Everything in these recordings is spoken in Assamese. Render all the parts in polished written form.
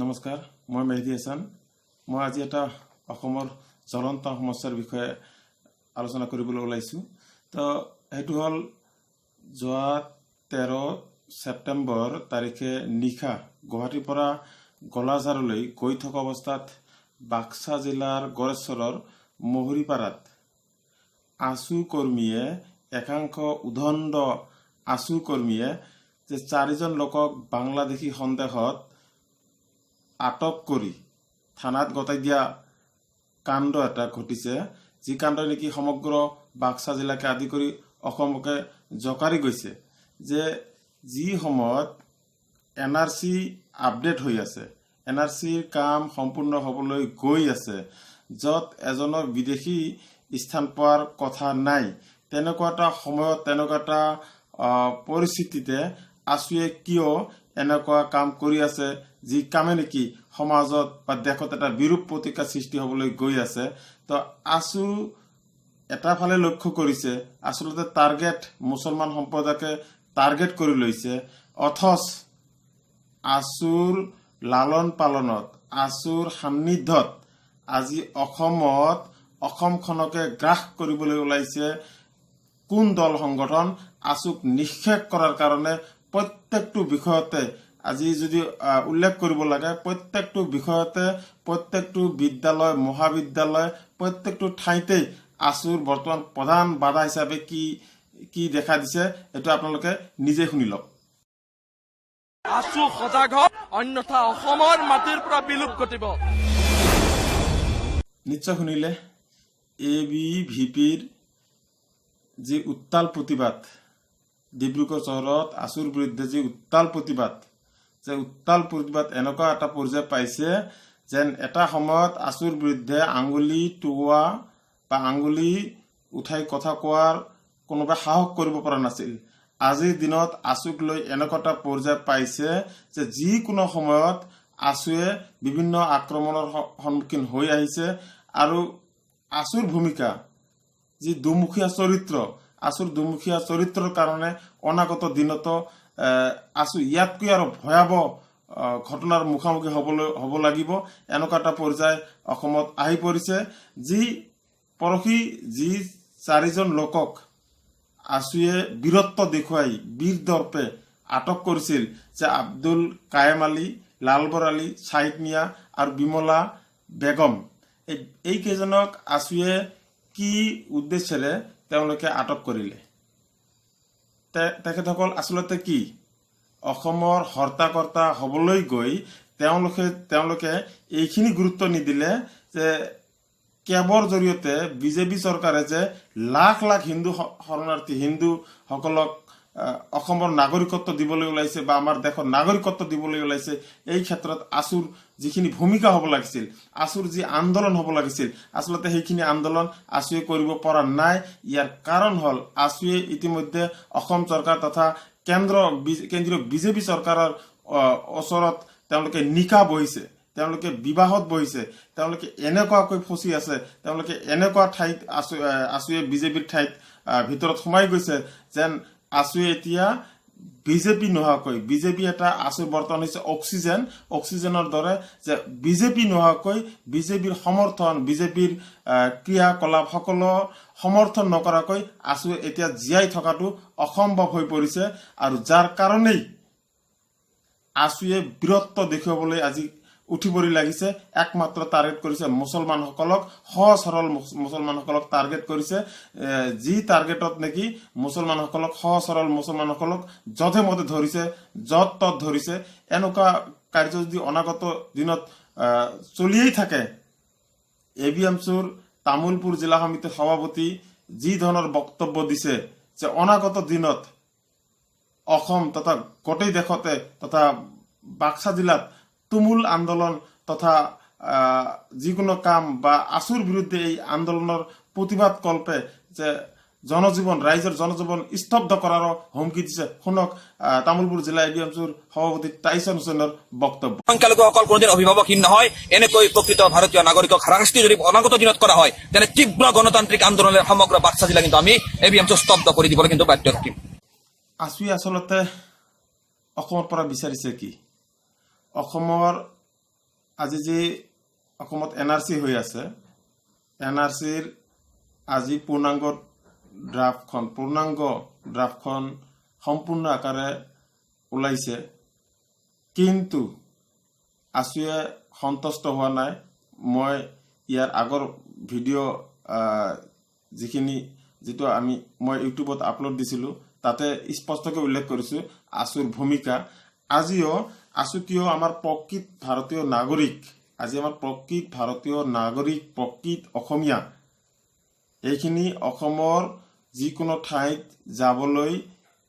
নমস্কাৰ, মই মেহদি হাছান। মই আজি এটা অসমৰ জ্বলন্ত সমস্যাৰ বিষয়ে আলোচনা কৰিবলৈ ওলাইছোঁ। তো সেইটো হ'ল যোৱা 13 ছেপ্টেম্বৰ তাৰিখে নিশা গুৱাহাটীৰ পৰা গলাঝাৰলৈ গৈ থকা অৱস্থাত বাক্সা জিলাৰ গড়েশ্বৰৰ মহুৰিপাৰাত আছু কৰ্মীয়ে একাংশ উদণ্ড আছু কৰ্মীয়ে যে 4জন লোকক বাংলাদেশী সন্দেহত আটক কৰি থানাত গতাই দিয়া কাণ্ড এটা ঘটিছে, যি কাণ্ড নেকি সমগ্ৰ বাক্সা জিলাকে আদি কৰি অসমকে জকাৰি গৈছে। যে যি সময়ত NRC আপডেট হৈ আছে, NRCৰ কাম সম্পূৰ্ণ হ'বলৈ গৈ আছে, য'ত এজনো বিদেশী স্থান পোৱাৰ কথা নাই, তেনেকুৱা এটা সময়ত তেনেকুৱা এটা পৰিস্থিতিতে আছুৱে কিয় এনেকুৱা কাম কৰি আছে, যি কামে নেকি সমাজত বা দেশত এটা বিৰূপ প্ৰতিক্ৰিয়া সৃষ্টি হ'বলৈ গৈ আছে। তো আছু এটা ফালে লক্ষ্য কৰিছে, আচলতে টাৰ্গেট মুছলমান সম্প্ৰদায়কে টাৰ্গেট কৰি লৈছে, অথচ আছুৰ লালন পালনত আছুৰ সান্নিধ্যত আজি অসমখনকে গ্ৰাস কৰিবলৈ ওলাইছে কোন দল সংগঠন। আছুক নিঃশেষ কৰাৰ কাৰণে প্ৰত্যেকটো বিষয়তে আজি যদি উল্লেখ কৰিব লাগে, প্ৰত্যেকটো বিষয়তে প্ৰত্যেকটো বিদ্যালয় মহাবিদ্যালয় প্ৰত্যেকটো ঠাইতেই আছুৰ বৰ্তমান প্ৰধান বাধা হিচাপে কি দেখা দিছে, এইটো আপোনালোকে নিজে শুনি লওক। আছু সজাগ হওক, অন্যথা অসমৰ মাটিৰ পৰা বিলুপ ঘটিব। নিশ্চয় শুনিলে। ABVPৰ যি উত্তাল প্ৰতিবাদ, ডিব্ৰুগড় চহৰত আছুৰ বিৰুদ্ধে যি উত্তাল প্ৰতিবাদ এনেকুৱা এটা পৰ্যায় পাইছে যেন এটা সময়ত আছুৰ বিৰুদ্ধে আঙুলি টোৱা বা আঙুলি উঠাই কথা কোৱাৰ কোনোবাই সাহস কৰিব পৰা নাছিল। আজিৰ দিনত আছুক লৈ এনেকুৱা এটা পৰ্যায় পাইছে যে যিকোনো সময়ত আছুৱে বিভিন্ন আক্ৰমণৰ সন্মুখীন হৈ আহিছে। আৰু আছুৰ ভূমিকা যি দুমুখীয়া চৰিত্ৰ, আছুৰ দুমুখীয়া চৰিত্ৰৰ কাৰণে অনাগত দিনতো আছু ইয়াতকৈ আৰু ভয়াৱহ ঘটনাৰ মুখামুখি হ'ব লাগিব, এনেকুৱা এটা পৰ্যায় অসমত আহি পৰিছে। যি পৰহি যি 4জন লোকক আছুৱে বীৰত্ব দেখুৱাই বীৰ দৰ্পে আটক কৰিছিল, যে আব্দুল কায়েম আলী, লালবৰ আলী, চাহিদ মিয়া আৰু বিমলা বেগম, এই কেইজনক আছুৱে কি উদ্দেশ্যেৰে তেওঁলোকে আটক কৰিলে? তেখেতসকল আচলতে কি অসমৰ হৰ্তাকৰ্তা হ'বলৈ গৈ তেওঁলোকে এইখিনি গুৰুত্ব নিদিলে যে কেবৰ জৰিয়তে বিজেপি চৰকাৰে যে লাখ লাখ হিন্দু শৰণাৰ্থী হিন্দুসকলক অসমৰ নাগৰিকত্ব দিবলৈ ওলাইছে বা আমাৰ দেশৰ নাগৰিকত্ব দিবলৈ ওলাইছে, এই ক্ষেত্ৰত আছুৰ যিখিনি ভূমিকা হ'ব লাগিছিল, আছুৰ যি আন্দোলন হ'ব লাগিছিল, আচলতে সেইখিনি আন্দোলন আছুৱে কৰিব পৰা নাই। ইয়াৰ কাৰণ হ'ল আছুৱে ইতিমধ্যে অসম চৰকাৰ তথা কেন্দ্ৰীয় বিজেপি চৰকাৰৰ ওচৰত তেওঁলোকে নিকা বহিছে, তেওঁলোকে বিবাহত বহিছে, তেওঁলোকে এনেকুৱাকৈ ফচি আছে, তেওঁলোকে এনেকুৱা ঠাইত আছুৱে বিজেপিৰ ঠাইত ভিতৰত সোমাই গৈছে যেন আছুৱে এতিয়া বিজেপি নোহোৱাকৈ, বিজেপি এটা আছুৰ বৰ্তমান হৈছে অক্সিজেনৰ দৰে, যে বিজেপি নোহোৱাকৈ বিজেপিৰ সমৰ্থন, বিজেপিৰ ক্ৰিয়াকলাপ সকলো সমৰ্থন নকৰাকৈ আছুৱে এতিয়া জীয়াই থকাটো অসম্ভৱ হৈ পৰিছে। আৰু যাৰ কাৰণেই আছুৱে বীৰত্ব দেখুৱাবলৈ আজি উঠি পৰি লাগিছে। একমাত্ৰ টাৰ্গেট কৰিছে মুছলমানসকলক, সহজ সৰল মুছলমানসকলক টাৰ্গেট কৰিছে, যি টাৰ্গেটত নেকি মুছলমানসকলক, সহজ সৰল মুছলমানসকলক যধে মধে ধৰিছে, য'ত ত'ত ধৰিছে। এনেকুৱা কাৰ্য যদি অনাগত দিনত চলিয়েই থাকে, ABMCৰ তামুলপুৰ জিলা সমিতিৰ সভাপতি যি ধৰণৰ বক্তব্য দিছে যে অনাগত দিনত অসম তথা গোটেই দেশতে তথা বাক্সা জিলাত তুমুল আন্দোলন তথা যিকোনো কাম বা আছুৰ বিৰুদ্ধে এই আন্দোলনৰ প্ৰতিবাদ কল্পে যে ৰাইজৰ জনজীৱন স্তব্ধ কৰাৰো হুমকি দিছে। শুনক তামুলপুৰ জিলা ABMCৰ সভাপতি টাইছন হুছেইনৰ বক্তব্য। সংখ্যালঘুসকল কোনোদিন অভিভাৱকহীন নহয়। এনেকৈ প্ৰকৃত ভাৰতীয় নাগৰিকক হাৰাশাস্তি যদি অনাগত দিনত কৰা হয়, তেনে তীব্ৰ গণতান্ত্ৰিক আন্দোলনেৰ সমগ্ৰ বাক্সা জিলা কিন্তু আমি ABMC স্তব্ধ কৰি দিবলৈ কিন্তু বাধ্য থাকিম। আছুৱে আচলতে অসমৰ পৰা বিচাৰিছে কি? অসমৰ আজি যি অসমত NRC হৈ আছে, NRCৰ আজি পূৰ্ণাংগ ড্ৰাফটখন সম্পূৰ্ণ আকাৰে ওলাইছে, কিন্তু আছুৱে সন্তুষ্ট হোৱা নাই। মই ইয়াৰ আগৰ ভিডিঅ' যিটো মই ইউটিউবত আপলোড দিছিলোঁ, তাতে স্পষ্টকৈ উল্লেখ কৰিছোঁ আছুৰ ভূমিকা। আজিও আছু কিয় আমাৰ প্ৰকৃত ভাৰতীয় নাগৰিক, আজি আমাৰ প্ৰকৃত ভাৰতীয় নাগৰিক, প্ৰকৃত অসমীয়া, এইখিনি অসমৰ যিকোনো ঠাইত যাবলৈ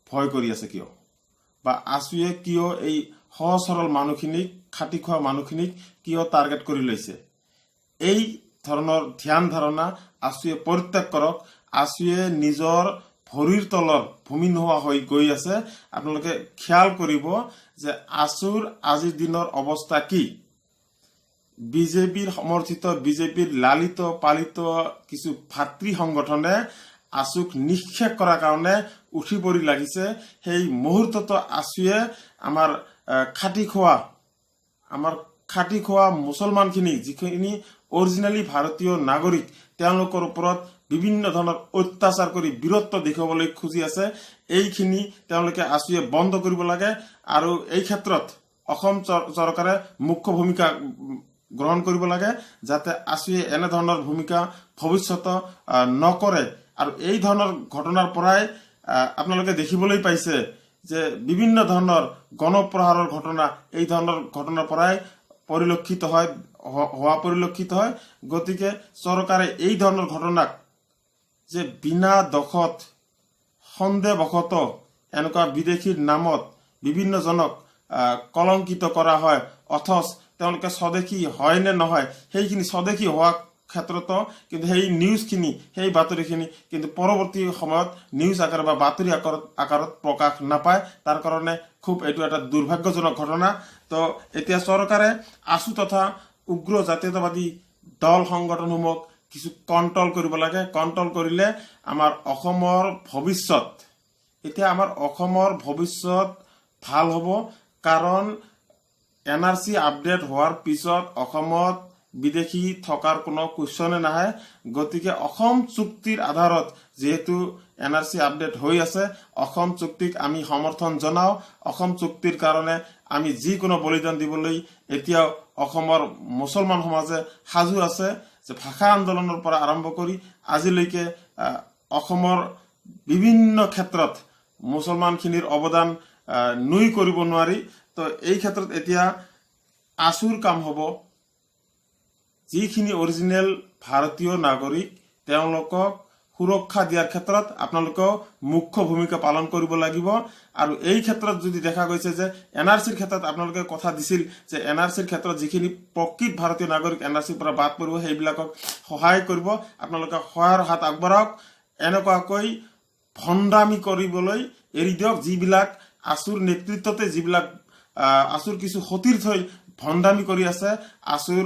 ভয় কৰি আছে কিয়, বা আছুৱে কিয় এই সহজ সৰল মানুহখিনিক, খাটি খোৱা মানুহখিনিক কিয় টাৰ্গেট কৰি লৈছে। এই ধৰণৰ ধ্যান ধাৰণা আছুৱে পৰিত্যাগ কৰক। আছুৱে নিজৰ ভৰিৰ তলৰ ভূমি নোহোৱা হৈ গৈ আছে। আপোনালোকে খেয়াল কৰিব যে আছুৰ আজিৰ দিনৰ অৱস্থা কি। বিজেপিৰ সমৰ্থিত, বিজেপিৰ লালিত পালিত কিছু ভাতৃ সংগঠনে আছুক নিক্ষেপ কৰাৰ কাৰণে উঠি পৰি লাগিছে। সেই মুহূৰ্ততো আছুৱে আমাৰ খাটি খোৱা মুছলমানখিনি, যিখিনি অৰিজিনেলি ভাৰতীয় নাগৰিক, তেওঁলোকৰ ওপৰত বিভিন্ন ধৰণৰ অত্যাচাৰ কৰি বীৰত্ব দেখুৱাবলৈ খুজি আছে। এইখিনি তেওঁলোকে আছুৱে বন্ধ কৰিব লাগে। আৰু এই ক্ষেত্ৰত অসম চৰকাৰে মুখ্য ভূমিকা গ্ৰহণ কৰিব লাগে, যাতে আছুৱে এনেধৰণৰ ভূমিকা ভৱিষ্যত নকৰে। আৰু এই ধৰণৰ ঘটনাৰ পৰাই আপোনালোকে দেখিবলৈ পাইছে যে বিভিন্ন ধৰণৰ গণপ্ৰহাৰৰ ঘটনা এই ধৰণৰ ঘটনাৰ পৰাই পৰিলক্ষিত হয়। গতিকে চৰকাৰে এই ধৰণৰ ঘটনাক যে বিনা দোষত সন্দেহবশত এনেকুৱা বিদেশীৰ নামত বিভিন্নজনক কলংকিত কৰা হয়, অথচ তেওঁলোকে স্বদেশী হয় নে নহয়, সেইখিনি স্বদেশী হোৱা ক্ষেত্ৰতো কিন্তু সেই নিউজখিনি, সেই বাতৰিখিনি কিন্তু পৰৱৰ্তী সময়ত নিউজ আকাৰে বা বাতৰি আকাৰত প্ৰকাশ নাপায়। তাৰ কাৰণে খুব এইটো এটা দুৰ্ভাগ্যজনক ঘটনা। তো এতিয়া চৰকাৰে আছু তথা উগ্ৰ জাতীয়তাবাদী দল সংগঠনসমূহক কিছু কণ্ট্ৰল কৰিব লাগে। কণ্ট্ৰল কৰিলে আমাৰ অসমৰ ভৱিষ্যত ভাল হ'ব। কাৰণ NRC আপডেট হোৱাৰ পিছত অসমত বিদেশী থকাৰ কোনো কুৱেশ্যনে নাহে। গতিকে অসম চুক্তিৰ আধাৰত যিহেতু NRC আপডেট হৈ আছে, অসম চুক্তিক আমি সমৰ্থন জনাওঁ। অসম চুক্তিৰ কাৰণে আমি যিকোনো বলিদান দিবলৈ এতিয়াও অসমৰ মুছলমান সমাজে সাজু আছে। যে ভাষা আন্দোলনৰ পৰা আৰম্ভ কৰি আজিলৈকে অসমৰ বিভিন্ন ক্ষেত্ৰত মুছলমানখিনিৰ অৱদান নুই কৰিব নোৱাৰি। তো এই ক্ষেত্ৰত এতিয়া আছুৰ কাম হ'ব, যিখিনি অৰিজিনেল ভাৰতীয় নাগৰিক তেওঁলোকক সুৰক্ষা দিয়াৰ ক্ষেত্ৰত আপোনালোকেও মুখ্য ভূমিকা পালন কৰিব লাগিব। আৰু এই ক্ষেত্ৰত যদি দেখা গৈছে যে NRCৰ ক্ষেত্ৰত আপোনালোকে কথা দিছিল যে NRCৰ ক্ষেত্ৰত যিখিনি প্ৰকৃত ভাৰতীয় নাগৰিক NRCৰ পৰা বাদ পৰিব, সেইবিলাকক সহায় কৰিব। আপোনালোকে সহায়ৰ হাত আগবঢ়াওক। এনেকুৱাকৈ ভণ্ডামি কৰিবলৈ এৰি দিয়ক। যিবিলাক আছুৰ নেতৃত্বতে আছুৰ কিছু সতীৰ্থই ভণ্ডামি কৰি আছে, আছুৰ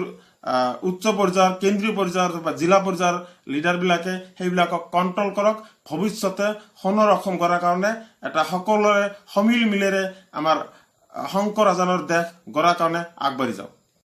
উচ্চ পৰ্যায়ৰ, কেন্দ্ৰীয় পৰ্যায়ৰ বা জিলা পৰ্যায়ৰ লিডাৰবিলাকে সেইবিলাকক কণ্ট্ৰল কৰক। ভৱিষ্যতে সোণৰ অসম গঢ়াৰ কাৰণে এটা সকলোৰে সমিল মিলেৰে আমাৰ শংকৰ আজানৰ দেশ গঢ়াৰ কাৰণে আগবাঢ়ি যাওক।